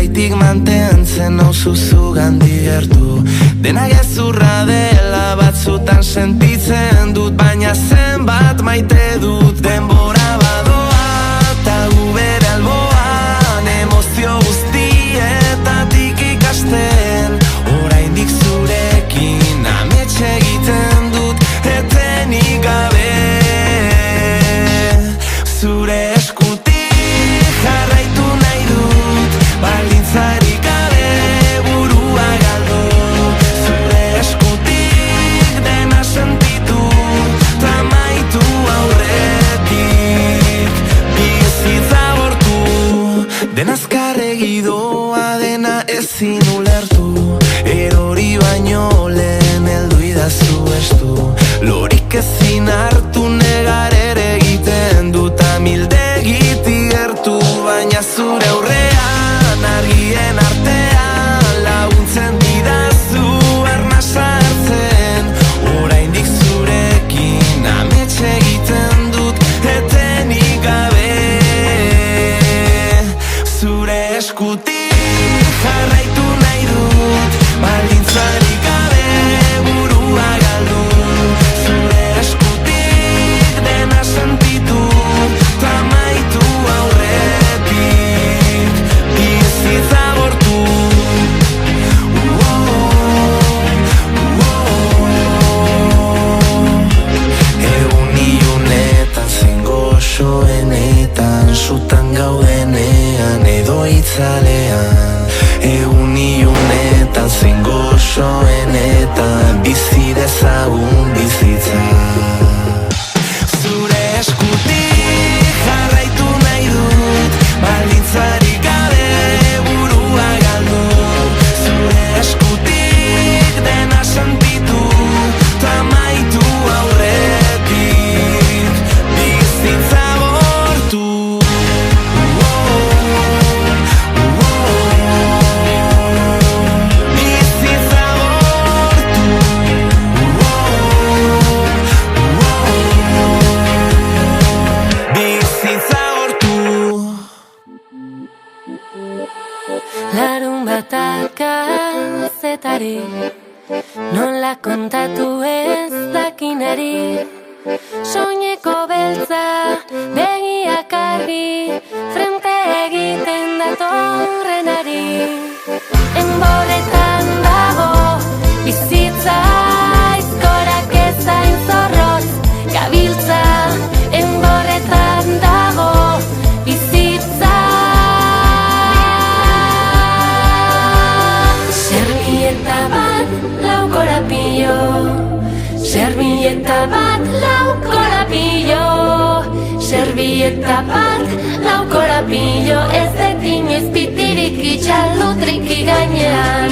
zergaitik mantentzen nauzu zugandik gertu. Dena gezurra dela batzutan sentitzen dut, baina zenbat maite dut. Denbora badoa eta gu bere alboan, emozio guztietatik ikasten. Oraindik zurekin amets egiten dut, etenik gabe. Zure eskutik jarraitu nahi dut, baldintzarik gabe burua galdu. Zure eskutik dena sentitu, tamaitu aurretik bizitza bortu. Dena azkarregi doa, dena ezin ulertu, erori baino lehen heldu idazu estu. Lorik ezin hartu negar ere egiten dut, amildegitik gertu, baina zure aurrean argien artean laguntzen didazu arnasa hartzen. Oraindik zurekin amets egiten dut, etenik gabe. Zure eskutik jarraitu nahi dut, baldintzarik gabe burua galdu. Zure eskutik dena sentitu, tamaitu aurretik bizitza bortu. Egun ilunetan zein goxoenetan, sutan gaudenean edo itzalean. Egun ilunetan zein goxoenetan, bizi dezagun bizitza. Zure eskutik jarraitu nahi dut, baldintzarik gabe burua galdu. Zure eskutik dena sentitu, tamaitu aurretik bizitza bortu. Bizitza bortu. Bizitza bortu. Larun bataka zetari, nola kontatu ez dakinari. Soineko beltza, begiak argi, frente egiten datorrenari. Enborretan dago, bizitza aizkorak ezain zorrotz gabiltza. Enborretan dago, bizitza. Servieta bat lau korapillo, servieta bat lau korapillo, servieta bat lau korapillo, ez dut inoiz pitirik itxalutriki gainean.